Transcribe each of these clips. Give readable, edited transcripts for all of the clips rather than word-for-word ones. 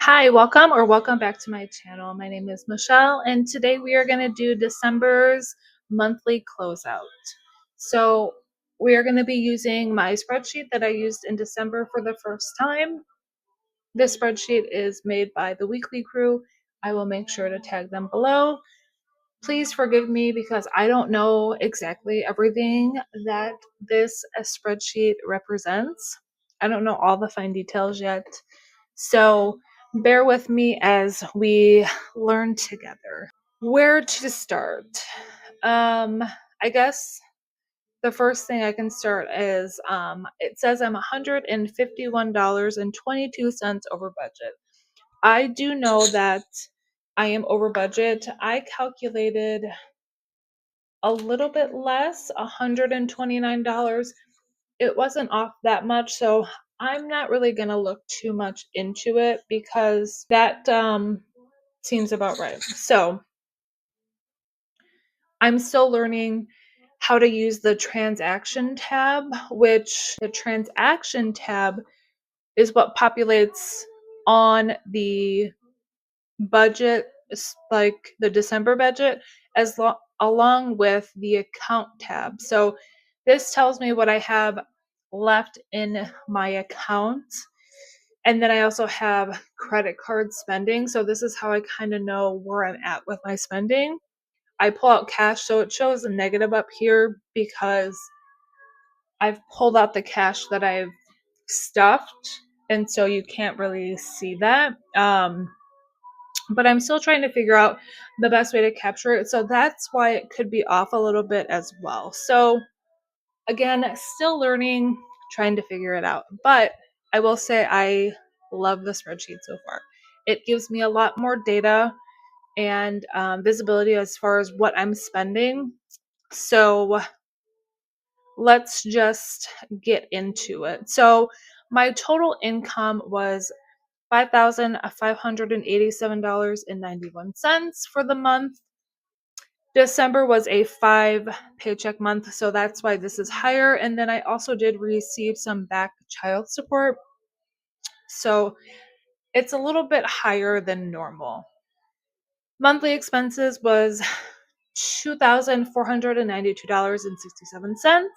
Hi, welcome back to my channel. My name is Michelle, and today we are going to do December's monthly closeout. So, we are going to be using my spreadsheet that I used in December for the first time. This spreadsheet is made by the Weekly Crew. I will make sure to tag them below. Please forgive me because I don't know exactly everything that this spreadsheet represents. I don't know all the fine details yet. So bear with me as we learn together. Where to start? I guess the first thing I can start is it says I'm $151.22 over budget. I do know that I am over budget. I calculated a little bit less, $129. It wasn't off that much, so I'm not really going to look too much into it because that seems about right. So, I'm still learning how to use the transaction tab, which the transaction tab is what populates on the budget, like the December budget, along with the account tab. So this tells me what I have left in my account. And then I also have credit card spending. So this is how I kind of know where I'm at with my spending. I pull out cash, so it shows a negative up here because I've pulled out the cash that I've stuffed. And so you can't really see that. But I'm still trying to figure out the best way to capture it. So that's why it could be off a little bit as well. So again, still learning, trying to figure it out. But I will say I love the spreadsheet so far. It gives me a lot more data and visibility as far as what I'm spending. So let's just get into it. So my total income was $5,587.91 for the month. December was a 5 paycheck month, so that's why this is higher. And then I also did receive some back child support, so it's a little bit higher than normal. Monthly expenses was $2,492.67.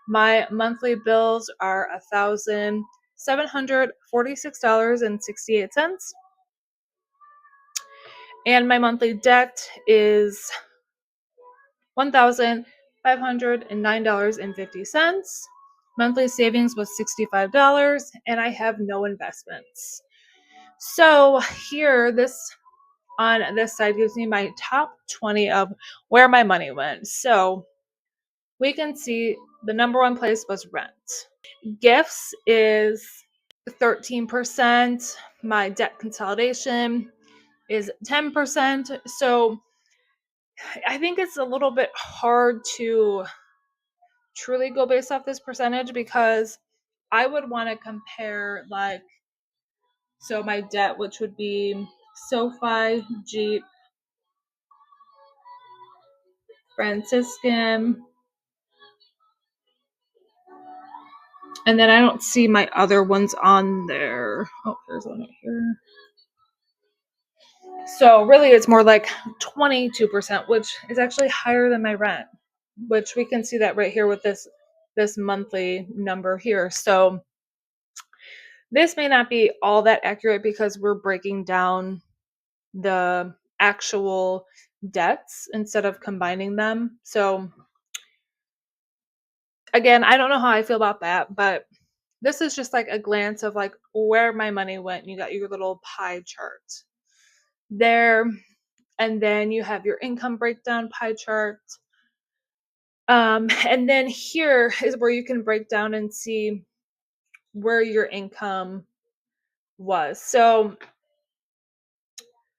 My monthly bills are $1,746.68. And my monthly debt is $1,509.50. Monthly savings was $65, and I have no investments. So here, this on this side gives me my top 20 of where my money went. So we can see the number one place was rent. Gifts is 13%. My debt consolidation is 10%. So I think it's a little bit hard to truly go based off this percentage because I would want to compare, like, so my debt, which would be SoFi, Jeep, Franciscan, and then I don't see my other ones on there. Oh, there's one right here. So really it's more like 22%, which is actually higher than my rent, which we can see that right here with this monthly number here. So this may not be all that accurate because we're breaking down the actual debts instead of combining them. So again, I don't know how I feel about that, but this is just like a glance of like where my money went. You got your little pie chart there, and then you have your income breakdown pie chart. And then here is where you can break down and see where your income was. So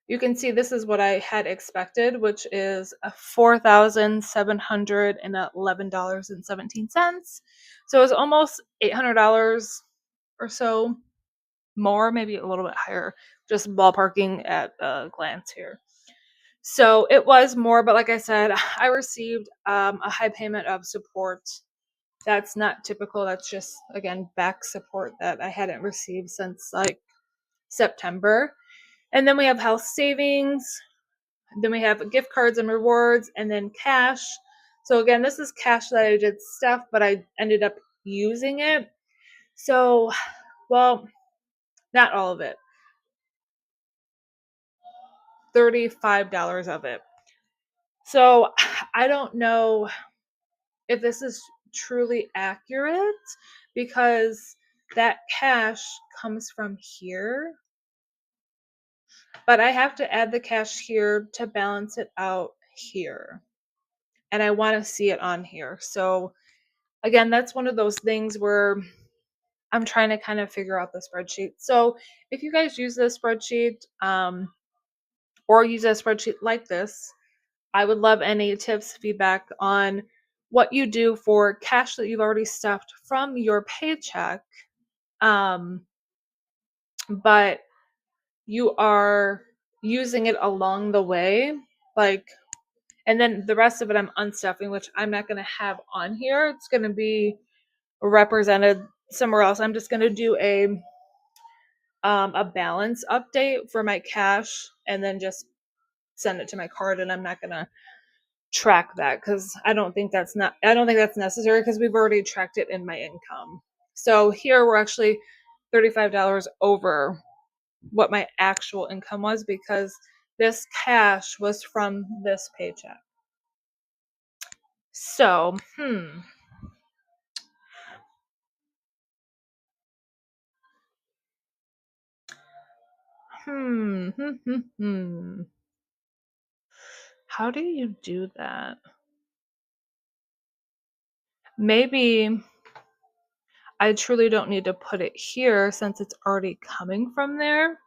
you can see this is what I had expected, which is $4,711.17. So it was almost $800 or so more, maybe a little bit higher, just ballparking at a glance here. So it was more, but like I said, I received a high payment of support. That's not typical. That's just, again, back support that I hadn't received since like September. And then we have health savings. Then we have gift cards and rewards, and then cash. So again, this is cash that I did stuff, but I ended up using it. So, well, not all of it. $35 of it. So I don't know if this is truly accurate because that cash comes from here, but I have to add the cash here to balance it out here. And I want to see it on here. So again, that's one of those things where I'm trying to kind of figure out the spreadsheet. So if you guys use this spreadsheet or use a spreadsheet like this, I would love any tips, feedback on what you do for cash that you've already stuffed from your paycheck. Um, but you are using it along the way. Like, and then the rest of it I'm unstuffing, which I'm not going to have on here. It's going to be represented somewhere else. I'm just going to do a balance update for my cash and then just send it to my card, and I'm not going to track that because I don't think that's necessary because we've already tracked it in my income. So here we're actually $35 over what my actual income was because this cash was from this paycheck. So, How do you do that? Maybe I truly don't need to put it here since it's already coming from there.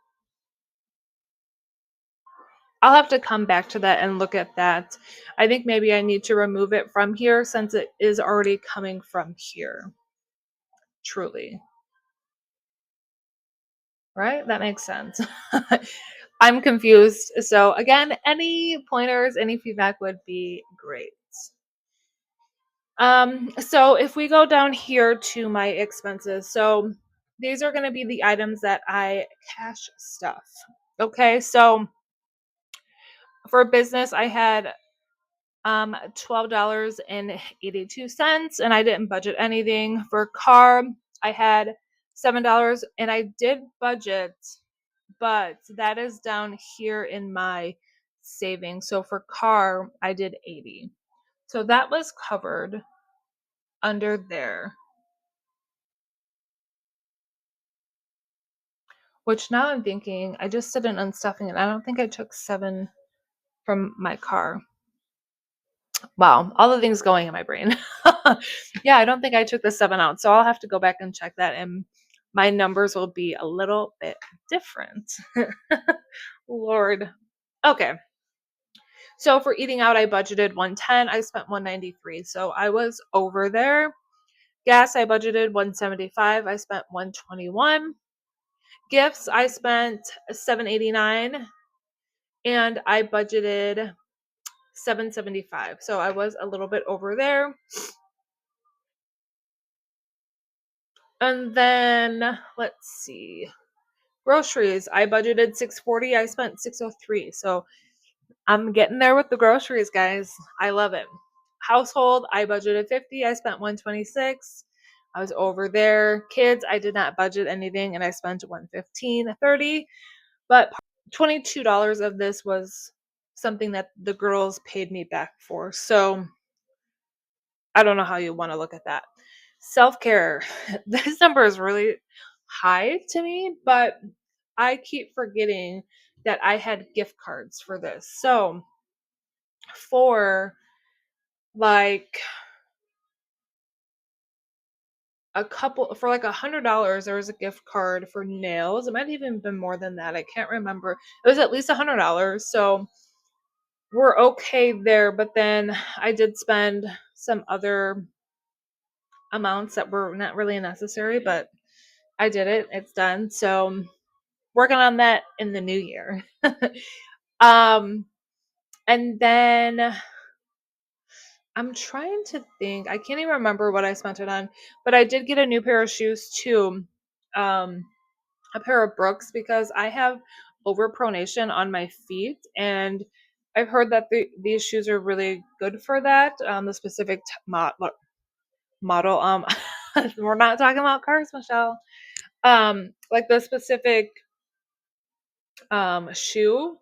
I'll have to come back to that and look at that. I think maybe I need to remove it from here since it is already coming from here. Truly. Right? That makes sense. I'm confused. So again, any pointers, any feedback would be great. So if we go down here to my expenses, so these are going to be the items that I cash stuff. Okay, so for business, I had $12.82 and I didn't budget anything. For car, I had $7 and I did budget, but that is down here in my savings. So for car, I did 80. So that was covered under there. Which now I'm thinking, I just did an unstuffing and I don't think I took 7 from my car. Wow, all the things going in my brain. Yeah, I don't think I took the 7 out. So I'll have to go back and check that and my numbers will be a little bit different. Lord. Okay. So for eating out, I budgeted 110. I spent 193. So I was over there. Gas, I budgeted 175. I spent 121. Gifts, I spent 789 and I budgeted 775. So I was a little bit over there. And then let's see. Groceries, I budgeted 640. I spent 603. So I'm getting there with the groceries, guys. I love it. Household, I budgeted 50. I spent 126. I was over there. Kids, I did not budget anything and I spent 115.30. But $22 of this was something that the girls paid me back for. So I don't know how you want to look at that. Self-care. This number is really high to me, but I keep forgetting that I had gift cards for this. So for like for like $100, there was a gift card for nails. It might have even been more than that. I can't remember. It was at least $100. So we're okay there. But then I did spend some other amounts that were not really necessary, but I did it. It's done. So working on that in the new year. um and then I'm trying to think. I can't even remember what I spent it on, but I did get a new pair of shoes too. Um a pair of Brooks because I have overpronation on my feet, and I've heard that these shoes are really good for that. The specific model, we're not talking about cars, Michelle. Like the specific shoe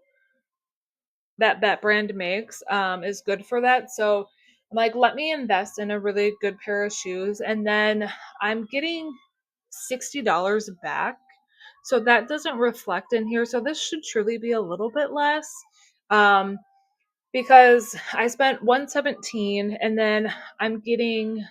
that brand makes is good for that. So I'm like, let me invest in a really good pair of shoes, and then I'm getting $60 back. So that doesn't reflect in here. So this should truly be a little bit less. Um, because I spent 117 and then I'm getting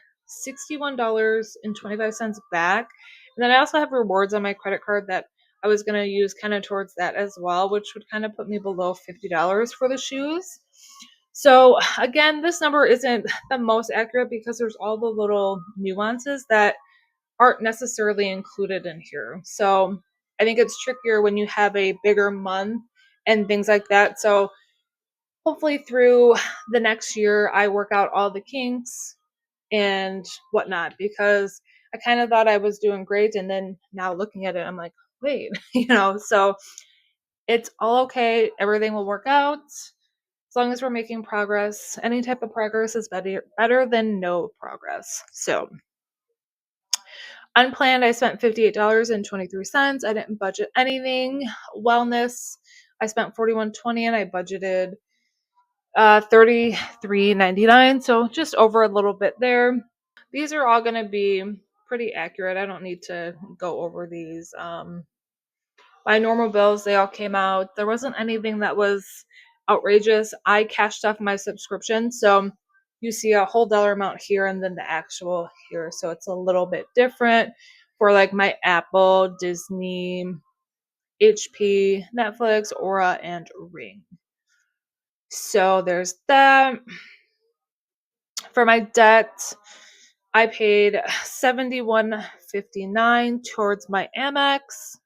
$61.25 back. And then I also have rewards on my credit card that I was going to use kind of towards that as well, which would kind of put me below $50 for the shoes. So again, this number isn't the most accurate because there's all the little nuances that aren't necessarily included in here. So I think it's trickier when you have a bigger month and things like that. So hopefully through the next year, I work out all the kinks and whatnot, because I kind of thought I was doing great. And then now looking at it, I'm like, wait, so it's all okay. Everything will work out as long as we're making progress. Any type of progress is better than no progress. So unplanned, I spent $58.23. I didn't budget anything. Wellness, I spent $41.20 and I budgeted $33.99, so just over a little bit there. These are all going to be pretty accurate. I don't need to go over these. My normal bills, they all came out. There wasn't anything that was outrageous. I cashed off my subscription, so you see a whole dollar amount here and then the actual here, so it's a little bit different for like my Apple, Disney, HP, Netflix, Aura, and Ring. So there's that. For my debt, I paid $71.59 towards my Amex.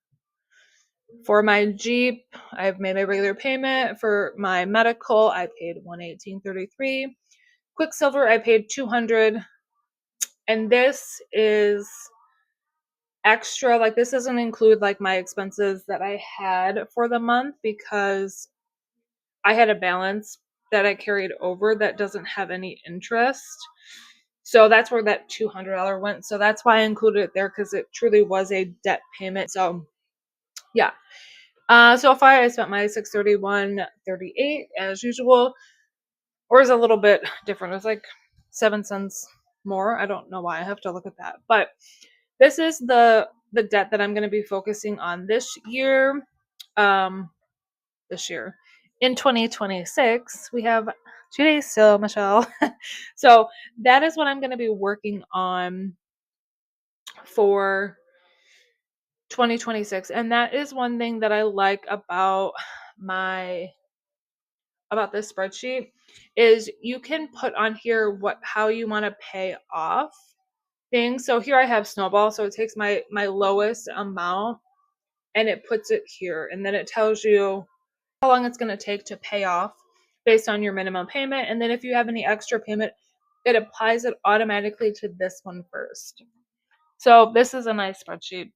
For my Jeep, I've made my regular payment. For my medical, I paid $118.33. Quicksilver, I paid $200. And this is extra. Like, this doesn't include like my expenses that I had for the month because I had a balance that I carried over that doesn't have any interest. So that's where that $200 went. So that's why I included it there, because it truly was a debt payment. So yeah. So far I spent my $631.38 as usual, or is a little bit different. It was like 7 cents more. I don't know why. I have to look at that. But this is the debt that I'm going to be focusing on this year. This year. In 2026, we have 2 days still, Michelle. So that is what I'm going to be working on for 2026. And that is one thing that I like about this spreadsheet is you can put on here how you want to pay off things. So here I have Snowball, so it takes my lowest amount and it puts it here, and then it tells you how long it's going to take to pay off based on your minimum payment. And then if you have any extra payment, it applies it automatically to this one first. So this is a nice spreadsheet.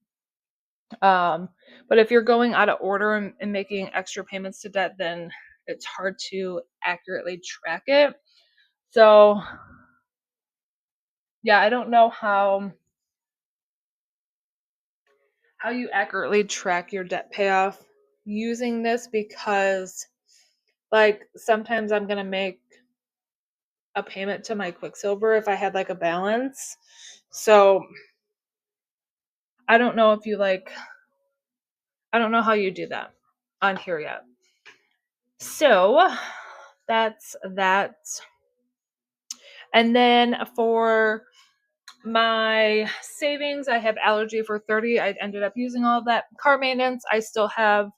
But if you're going out of order and making extra payments to debt, then it's hard to accurately track it. So yeah, I don't know how you accurately track your debt payoff using this, because like sometimes I'm going to make a payment to my Quicksilver if I had like a balance. So I don't know if you I don't know how you do that on here yet. So that's that. And then for my savings, I have allergy for 30. I ended up using all of that. Car maintenance, I still have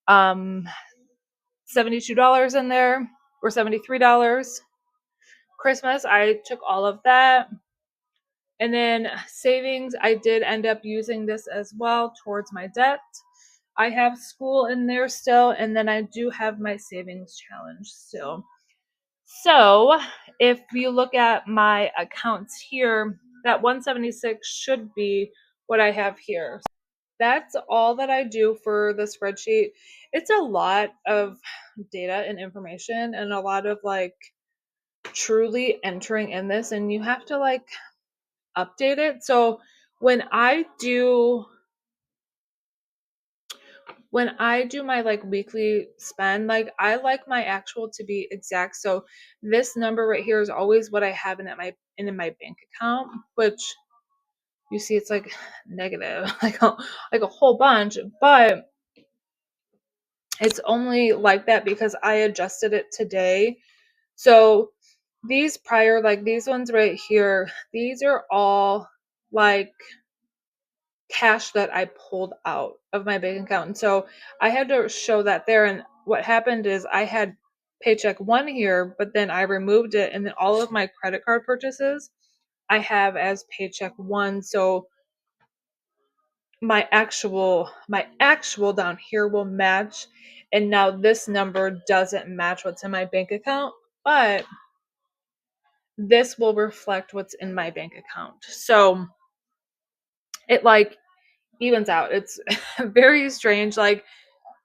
$72 in there, or $73. Christmas, I took all of that. And then savings, I did end up using this as well towards my debt. I have school in there still, and then I do have my savings challenge still. So if you look at my accounts here, that 176 should be what I have here. that's all that I do for the spreadsheet. It's a lot of data and information and a lot of like truly entering in this, and you have to like update it. So when I do my like weekly spend, like I like my actual to be exact. So this number right here is always what I have in my bank account, which you see it's like negative, like a whole bunch, but it's only like that because I adjusted it today. So these prior, like these ones right here, these are all like cash that I pulled out of my bank account. And so I had to show that there. And what happened is I had paycheck one here, but then I removed it. And then all of my credit card purchases I have as paycheck one. So my actual down here will match. And now this number doesn't match what's in my bank account, but this will reflect what's in my bank account. So it like evens out. It's very strange. Like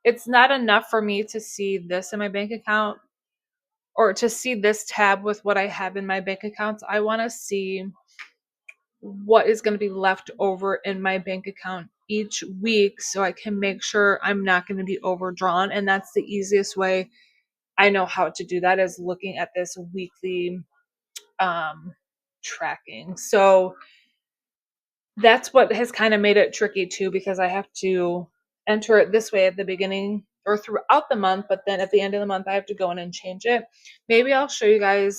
it's not enough for me to see this in my bank account or to see this tab with what I have in my bank accounts. I want to see what is going to be left over in my bank account each week so I can make sure I'm not going to be overdrawn. And that's the easiest way I know how to do that, is looking at this weekly tracking. So that's what has kind of made it tricky too, because I have to enter it this way at the beginning or throughout the month, but then at the end of the month I have to go in and change it. Maybe I'll show you guys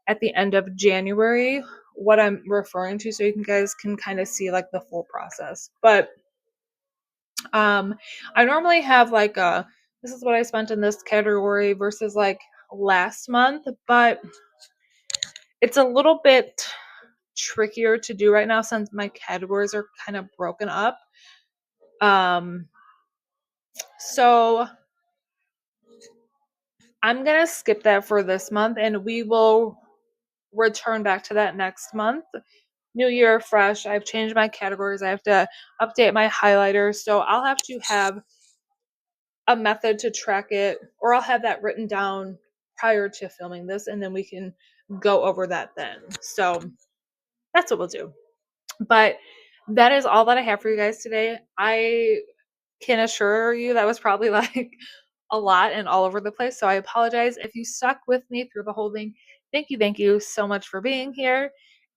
at the end of January what I'm referring to so you guys can kind of see like the full process. But I normally have like this is what I spent in this category versus like last month, but it's a little bit trickier to do right now since my categories are kind of broken up. Um, so I'm gonna skip that for this month and we will return back to that next month. New year, fresh. I've changed my categories. I have to update my highlighters. So I'll have to have a method to track it, or I'll have that written down prior to filming this, and then we can go over that then. So that's what we'll do. But that is all that I have for you guys today. I can assure you that was probably like a lot and all over the place. So I apologize if you stuck with me through the whole thing. Thank you so much for being here.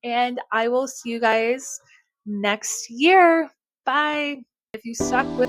And I will see you guys next year. Bye. If you stuck with